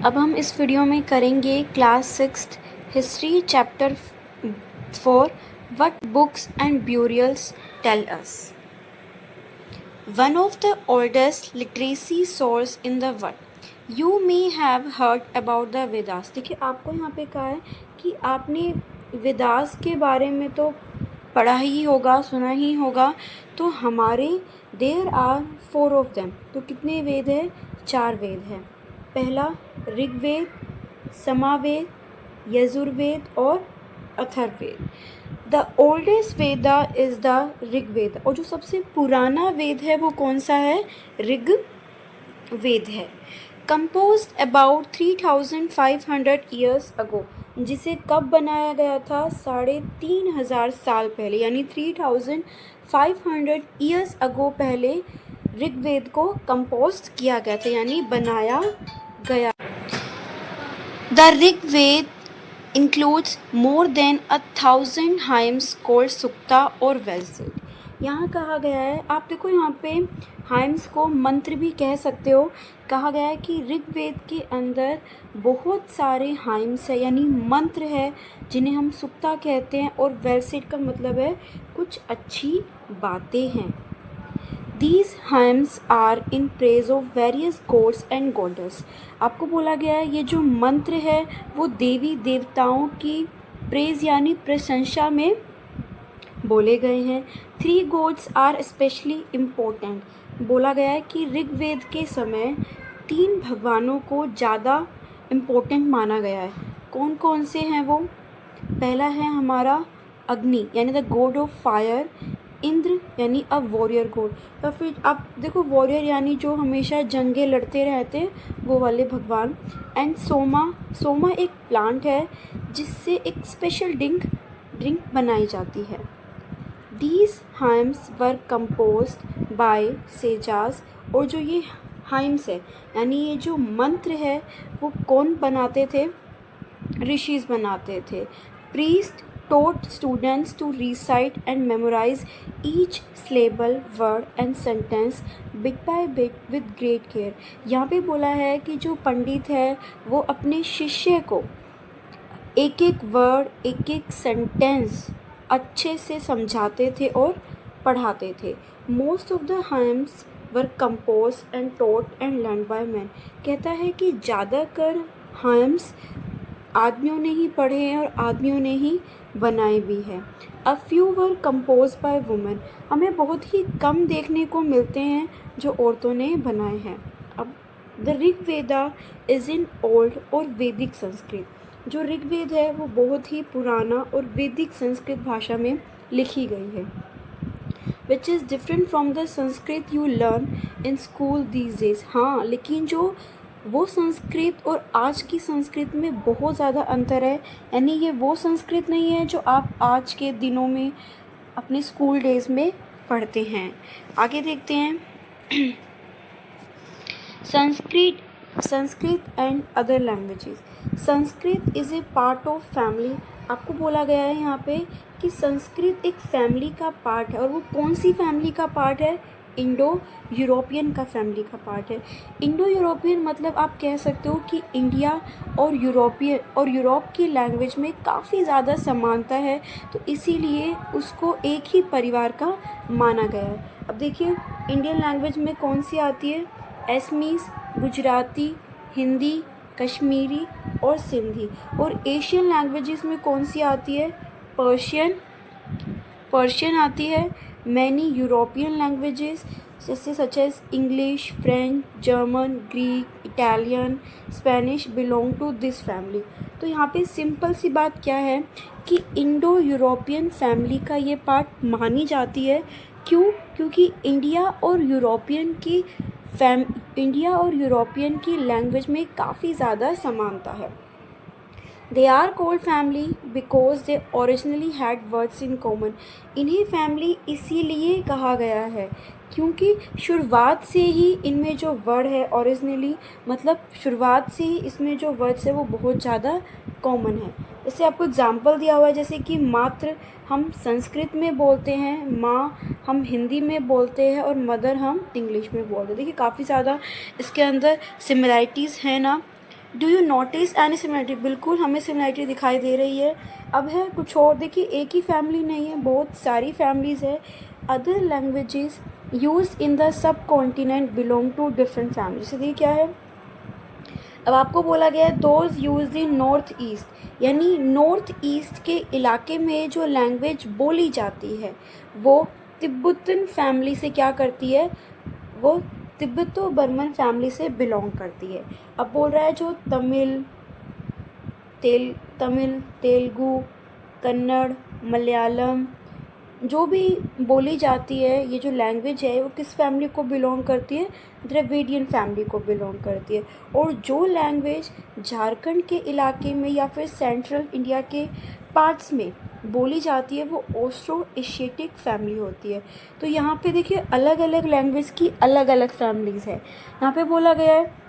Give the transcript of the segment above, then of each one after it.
अब हम इस वीडियो में करेंगे class 6th history chapter 4 what books and burials tell us. One of the oldest literacy source in the world. You may have heard about the Vedas. देखिए आपको यहाँ पे कहा है कि आपने वेदास के बारे में तो पढ़ा ही होगा, सुना ही होगा। तो हमारे देयर आर 4 ऑफ देम। तो कितने वेद है? 4 वेद हैं। पहला ऋग्वेद, सामवेद, यजुर्वेद और Atharvaveda. The oldest Veda is the Rigveda. और जो सबसे पुराना वेद है वो कौन सा है? ऋग्वेद है। Composed about 3500 years ago. जिसे कब बनाया गया था? 3500 साल पहले, यानी 3500 ईयर्स अगो पहले ऋग्वेद को कंपोज किया गया था, यानी बनाया गया। The Rigveda includes more than 1000 hymns called sukta और वेल्सेड। यहाँ कहा गया है, आप देखो यहाँ पे हाइम्स को मंत्र भी कह सकते हो। कहा गया है कि ऋग्वेद के अंदर बहुत सारे हाइम्स है, यानी मंत्र है, जिन्हें हम सुक्ता कहते हैं। और वेल्सेड का मतलब है कुछ अच्छी बातें हैं। These hymns are in praise of various gods and goddess। आपको बोला गया है ये जो मंत्र है वो देवी देवताओं की प्रेज यानी प्रशंसा में बोले गए हैं। 3 gods are especially important। बोला गया है कि ऋग्वेद के समय 3 भगवानों को ज़्यादा इम्पोर्टेंट माना गया है। कौन कौन से हैं वो? पहला है हमारा अग्नि, यानी the God of fire. Indra यानी अ वॉरियर गॉड। तो फिर आप देखो वॉरियर यानी जो हमेशा जंगें लड़ते रहते हैं, वो वाले भगवान। एंड सोमा एक प्लांट है जिससे एक स्पेशल ड्रिंक बनाई जाती है। These hymns were composed by sages. और जो ये हाइम्स है यानी ये जो मंत्र है वो कौन बनाते थे? ऋषिज बनाते थे। Priest taught students to recite and memorize each syllable, word and sentence bit by bit with great care। यहाँ पे बोला है कि जो पंडित है वो अपने शिष्य को एक एक वर्ड, एक एक सेंटेंस अच्छे से समझाते थे और पढ़ाते थे। Most of the hymns were compose and taught and learn by man. कहता है कि ज़्यादातर हाइम्स आदमियों ने ही पढ़े हैं और आदमियों ने ही बनाए भी हैं। A few were compose by women. हमें बहुत ही कम देखने को मिलते हैं जो औरतों ने बनाए हैं। अब the Rigveda is in old और वैदिक संस्कृत। जो ऋग्वेद है वो बहुत ही पुराना और वैदिक संस्कृत भाषा में लिखी गई है। Which is different from the Sanskrit you learn in school these days. हाँ, लेकिन जो वो संस्कृत और आज की संस्कृत में बहुत ज़्यादा अंतर है। यानी ये वो संस्कृत नहीं है जो आप आज के दिनों में अपने स्कूल डेज़ में पढ़ते हैं। आगे देखते हैं Sanskrit and other languages. Sanskrit is a part of family. आपको बोला गया है यहाँ पे कि संस्कृत एक फैमिली का पार्ट है। और वो कौन सी फैमिली का पार्ट है? इंडो यूरोपियन का फैमिली का पार्ट है। इंडो यूरोपियन मतलब आप कह सकते हो कि इंडिया और यूरोप की लैंग्वेज में काफ़ी ज़्यादा समानता है, तो इसीलिए उसको एक ही परिवार का माना गया है। अब देखिए इंडियन लैंग्वेज में कौन सी आती है? एसमीस, गुजराती, हिंदी, कश्मीरी और सिंधी। और एशियन लैंग्वेजेस में कौन सी आती है? पर्शियन आती है। मैनी यूरोपियन लैंग्वेजेस जैसे such as English, French, German, Greek, Italian, Spanish belong to this family. तो यहाँ पे सिंपल सी बात क्या है कि इंडो यूरोपियन फैमिली का ये पार्ट मानी जाती है। क्यों? क्योंकि इंडिया और यूरोपियन की लैंग्वेज में काफ़ी ज़्यादा समानता है। They are called family because they originally had words in common। इन्हें फैमिली इसीलिए कहा गया है क्योंकि शुरुआत से ही इनमें जो वर्ड है ओरिजिनली मतलब शुरुआत से ही इसमें जो वर्ड्स है वो बहुत ज़्यादा कॉमन है। जैसे आपको एग्जांपल दिया हुआ है, जैसे कि मात्र हम संस्कृत में बोलते हैं, माँ हम हिंदी में बोलते हैं और मदर हम इंग्लिश में बोलते हैं। देखिए काफ़ी ज़्यादा इसके अंदर सिमिलैरिटीज़ हैं ना। Do you notice any similarity? बिल्कुल हमें सिमिलरिटी दिखाई दे रही है। अब है कुछ और, देखिए एक ही फैमिली नहीं है, बहुत सारी फैमिलीज़ है। Other languages use in the subcontinent belong to different family. से देखिए क्या है, अब आपको बोला गया है those use in north east, यानी नॉर्थ ईस्ट के इलाके में जो लैंग्वेज बोली जाती है वो तिब्बतन फैमिली से क्या करती है, वो तिब्बतो बर्मन फैमिली से बिलोंग करती है। अब बोल रहा है जो तमिल, तेलुगु, कन्नड़, मलयालम जो भी बोली जाती है, ये जो लैंग्वेज है वो किस फैमिली को बिलोंग करती है, द्रविडियन फैमिली को बिलोंग करती है। और जो लैंग्वेज झारखंड के इलाके में या फिर सेंट्रल इंडिया के पार्ट्स में बोली जाती है वो ऑस्ट्रो एशियाटिक फैमिली होती है। तो यहाँ पे देखिए अलग अलग लैंग्वेज की अलग अलग फैमिलीज़ है। यहाँ पे बोला गया है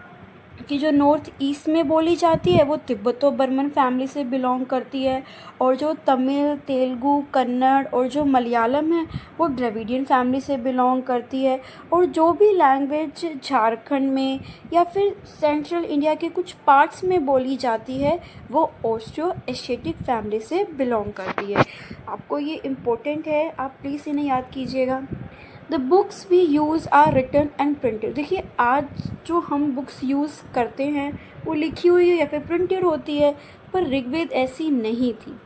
कि जो नॉर्थ ईस्ट में बोली जाती है वो तिब्बतो बर्मन फैमिली से बिलोंग करती है, और जो तमिल, तेलुगु, कन्नड़ और जो मलयालम है वो द्रविडियन फैमिली से बिलोंग करती है। और जो भी लैंग्वेज झारखंड में या फिर सेंट्रल इंडिया के कुछ पार्ट्स में बोली जाती है वो ऑस्ट्रो एशियाटिक फैमिली से बिलोंग करती है। आपको ये इम्पोर्टेंट है, आप प्लीज़ इन्हें याद कीजिएगा। The books we use are written and printed. देखिए आज जो हम बुक्स यूज़ करते हैं वो लिखी हुई है या फिर प्रिंटेड होती है, पर ऋग्वेद ऐसी नहीं थी।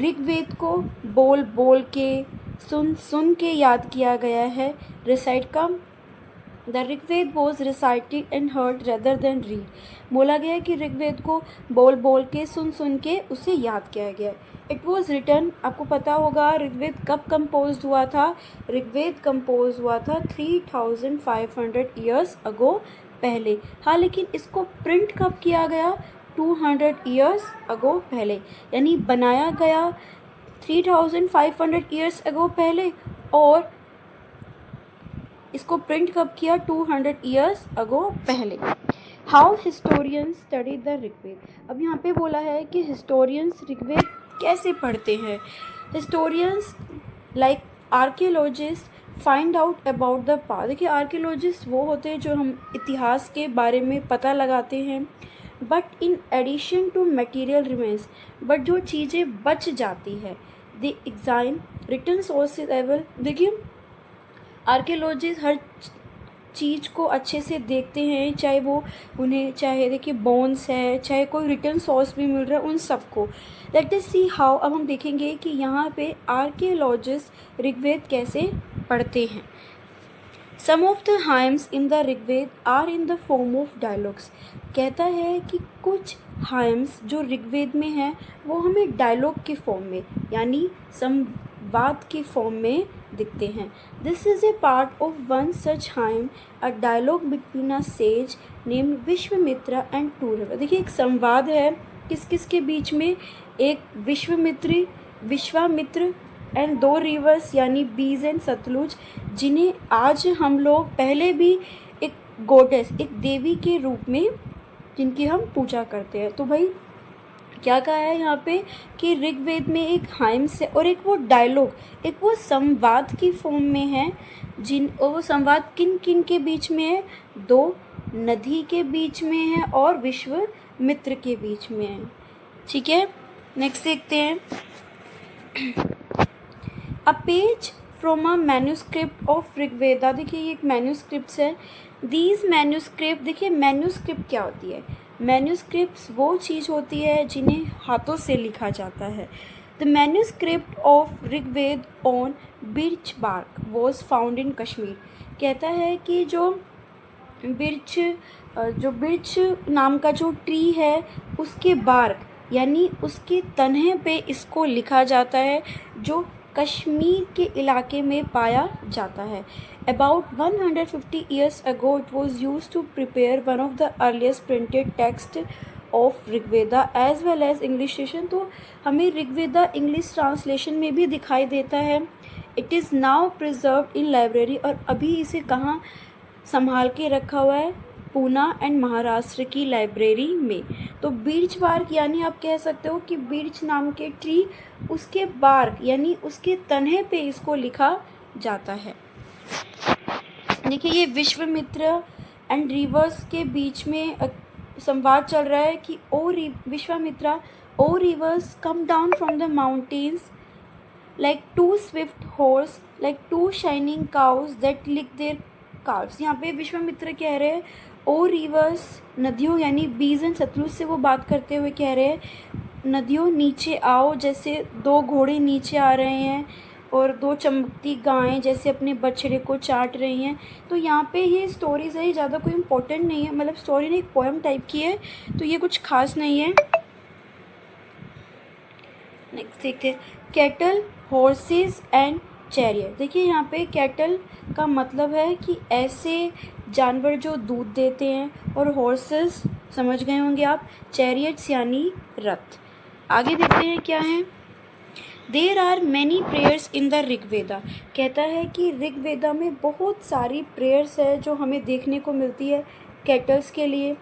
ऋग्वेद को बोल बोल के, सुन सुन के याद किया गया है। रिसाइट का the Rigveda was recited and heard rather than read. बोला गया है कि ऋग्वेद को बोल बोल के, सुन सुन के उसे याद किया गया है। इट वॉज रिटन, आपको पता होगा ऋग्वेद कब कंपोज हुआ था? ऋग्वेद कंपोज हुआ था 3500 ईयर्स अगो पहले। हाँ, लेकिन इसको प्रिंट कब किया गया? 200 ईयर्स अगो पहले, यानी बनाया गया 3500 ईयर्स अगो पहले, और इसको प्रिंट कब किया? 200 ईयर्स अगो पहले। How historians study the Rigveda. अब यहाँ पे बोला है कि हिस्टोरियंस ऋग्वेद कैसे पढ़ते हैं। Historians like archaeologist find out about the past. देखिए आर्कियोलॉजिस्ट वो होते हैं जो हम इतिहास के बारे में पता लगाते हैं। But in addition to material remains, but जो चीज़ें बच जाती है, द एग्जाइन रिटर्न सोर्सेज एवल। देखिए आर्कियोलॉजिस्ट हर चीज़ को अच्छे से देखते हैं, चाहे वो उन्हें, चाहे देखिए बोन्स है, चाहे कोई रिटर्न सोर्स भी मिल रहा है, उन सबको। Let us see how. अब हम देखेंगे कि यहाँ पे आर्कियोलॉजिस्ट ऋग्वेद कैसे पढ़ते हैं। Some of the hymns in the Rigveda are in the form of dialogues. कहता है कि कुछ हाइम्स जो ऋग्वेद में हैं वो हमें डायलॉग के फॉर्म में, यानी संवाद के फॉर्म में दिखते हैं। This is a part of one such hymn, a dialogue between a sage named Vishvamitra and two river. देखिए एक संवाद है किस किस के बीच में? एक विश्वामित्र एंड दो रिवर्स यानी बीज एंड सतलुज, जिन्हें आज हम लोग पहले भी एक गॉडेस, एक देवी के रूप में जिनकी हम पूजा करते हैं। तो भाई क्या कहा है यहाँ पे कि ऋग्वेद में एक हाइम्स है और एक वो डायलॉग, एक वो संवाद की फॉर्म में है। और वो संवाद किन किन के बीच में है? दो नदी के बीच में है और विश्वामित्र के बीच में है। ठीक है, नेक्स्ट देखते हैं। A page from a manuscript of Rigveda. देखिए ये एक मैन्यूस्क्रिप्ट है। दीज मैन्यूस्क्रिप्ट, देखिए मैन्यूस्क्रिप्ट क्या होती है? मैन्यूस्क्रिप्ट्स वो चीज़ होती है जिन्हें हाथों से लिखा जाता है। The manuscript of Rigveda on birch bark was found in Kashmir. कहता है कि जो बिर्च नाम का जो ट्री है उसके बार्क यानी उसके तने पे इसको लिखा जाता है, जो कश्मीर के इलाके में पाया जाता है। About 150 years ago, it was used to prepare one of the earliest printed text of Rigveda as well as English translation। तो हमें ऋग्वेदा इंग्लिश ट्रांसलेशन में भी दिखाई देता है। It is now preserved in library, और अभी इसे कहाँ संभाल के रखा हुआ है? पूना एंड महाराष्ट्र की लाइब्रेरी में। तो बिर्च बार्क यानी आप कह सकते हो कि बिर्च नाम के ट्री, उसके बार्क यानी उसके तने पे इसको लिखा जाता है। देखिए ये विश्वामित्र एंड रिवर्स के बीच में संवाद चल रहा है कि Vishwamitra, O rivers come down from the mountains like two swift horse, like two shining cows that lick their calves। यहाँ पे विश्वामित्र कह रहे हैं ओ रिवर्स, नदियों, यानी बीज एंड सतलुज से वो बात करते हुए कह रहे हैं नदियों नीचे आओ, जैसे दो घोड़े नीचे आ रहे हैं और दो चमकती गायें जैसे अपने बछड़े को चाट रही हैं। तो यहाँ पे ये स्टोरीज है, ज़्यादा कोई इम्पोर्टेंट नहीं है, मतलब स्टोरी ने एक पोएम टाइप की है, तो ये कुछ खास नहीं है। नेक्स्ट देखते हैं कैटल, हॉर्सेस एंड चैरियट। देखिए यहाँ पे कैटल का मतलब है कि ऐसे जानवर जो दूध देते हैं, और हॉर्सेस समझ गए होंगे आप, चैरियट्स यानी रथ। आगे देखते हैं क्या है। There are many prayers in the Rigveda. कहता है कि ऋग्वेदा में बहुत सारी प्रेयर्स है जो हमें देखने को मिलती है कैटल्स के लिए,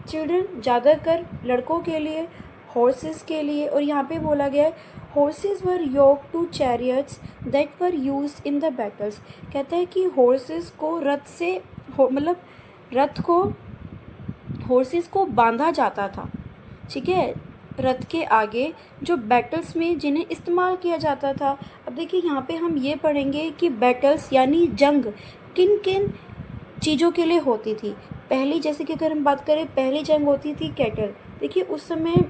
चिल्ड्रन ज़्यादातर लड़कों के लिए, हॉर्सेस के लिए, और यहाँ पे बोला गया है horses were yoke to chariots that were used in the battles. कहता है कि हॉर्सेस को रथ से मतलब रथ को हॉर्सेस को बांधा जाता था, ठीक है, रथ के आगे, जो बैटल्स में जिन्हें इस्तेमाल किया जाता था। अब देखिए यहाँ पे हम ये पढ़ेंगे कि बैटल्स यानी जंग किन किन चीज़ों के लिए होती थी। पहली, जैसे कि अगर हम बात करें, पहली जंग होती थी कैटल। देखिए उस समय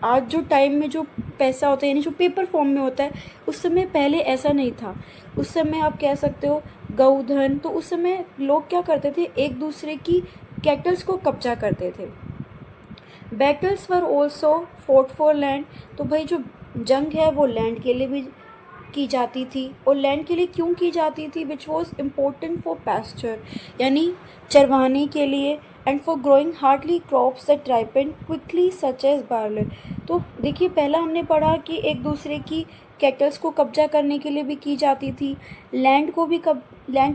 आज जो टाइम में जो पैसा होता है यानी जो पेपर फॉर्म में होता है, उस समय पहले ऐसा नहीं था। उस समय आप कह सकते हो गौधन। तो उस समय लोग क्या करते थे, एक दूसरे की कैटल्स को कब्जा करते थे। Battles were also fort for land. तो भाई जो जंग है वो लैंड के लिए भी की जाती थी, और लैंड के लिए क्यों की जाती थी, which was important for pasture, यानी चरवाने के लिए, and for growing hardly crops that ripen quickly such as barley. तो देखिए पहला हमने पढ़ा कि एक दूसरे की कैटल्स को कब्जा करने के लिए भी की जाती थी, लैंड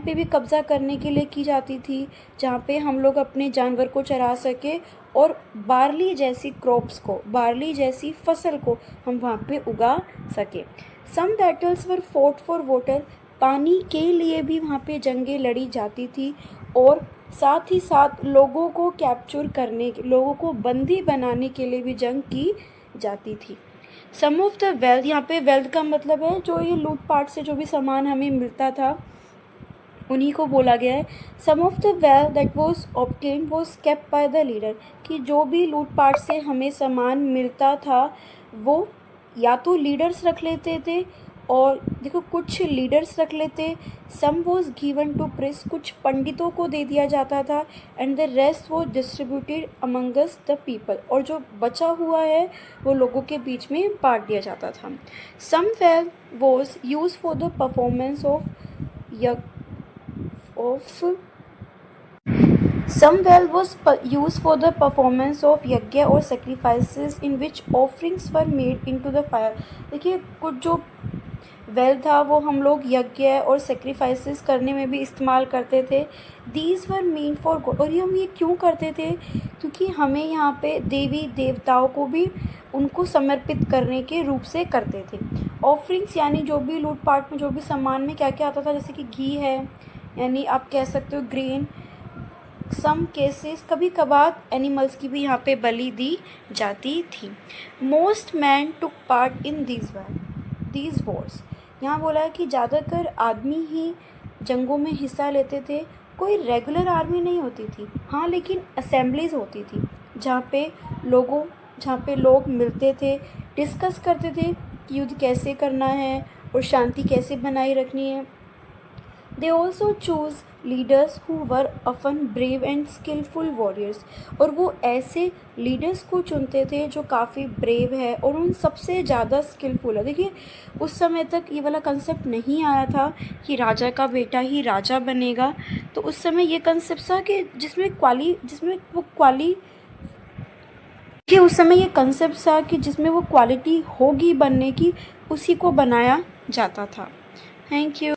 पे भी कब्जा करने के लिए की जाती थी, जहाँ पे हम लोग अपने जानवर को चरा सके, और बार्ली जैसी क्रॉप्स को, बार्ली जैसी फसल को हम वहाँ पे उगा सके। Some battles were fought for water. पानी के लिए भी वहाँ पे जंगें लड़ी जाती थी, और साथ ही साथ लोगों को कैप्चर करने, लोगों को बंदी बनाने के लिए भी जंग की जाती थी। सम ऑफ द वेल्थ, यहाँ पे वेल्थ का मतलब है जो ये लूटपाट से जो भी सामान हमें मिलता था उन्हीं को बोला गया है। Some of the wealth that was obtained was kept by the leader. कि जो भी लूटपाट से हमें सामान मिलता था वो या तो लीडर्स रख लेते थे, और देखो कुछ लीडर्स रख लेते, सम वॉज गिवन टू प्रिस, कुछ पंडितों को दे दिया जाता था, and the rest was distributed Among Us the people, और जो बचा हुआ है वो लोगों के बीच में बांट दिया जाता था। Some wealth was use for the performance of Some wealth was used for the performance of यज्ञ और sacrifices in which offerings were made into the fire। देखिए कुछ जो वेल्थ था वो हम लोग यज्ञ और सेक्रीफाइसेस करने में भी इस्तेमाल करते थे। These were mean for God. और ये हम ये क्यों करते थे, क्योंकि हमें यहाँ पे देवी देवताओं को भी उनको समर्पित करने के रूप से करते थे। ऑफरिंग्स यानी जो भी लूटपाट में जो भी सामान में क्या क्या आता था, जैसे कि घी है, यानी आप कह सकते हो ग्रेन। सम केसेस कभी कभार एनिमल्स की भी यहाँ पे बलि दी जाती थी। Most man took part in these Wars. यहाँ बोला है कि ज़्यादातर आदमी ही जंगों में हिस्सा लेते थे। कोई रेगुलर आर्मी नहीं होती थी, हाँ, लेकिन असेंबलीज होती थी जहाँ पे लोग मिलते थे, डिस्कस करते थे कि युद्ध कैसे करना है और शांति कैसे बनाए रखनी है। They also choose leaders who were often brave and skillful warriors। और वो ऐसे लीडर्स को चुनते थे जो काफ़ी ब्रेव है और उन सबसे ज़्यादा स्किलफुल है। देखिए उस समय तक ये वाला कंसेप्ट नहीं आया था कि राजा का बेटा ही राजा बनेगा। तो उस समय ये कंसेप्ट था कि जिसमें वो क्वालिटी होगी बनने की, उसी को बनाया जाता था। Thank you.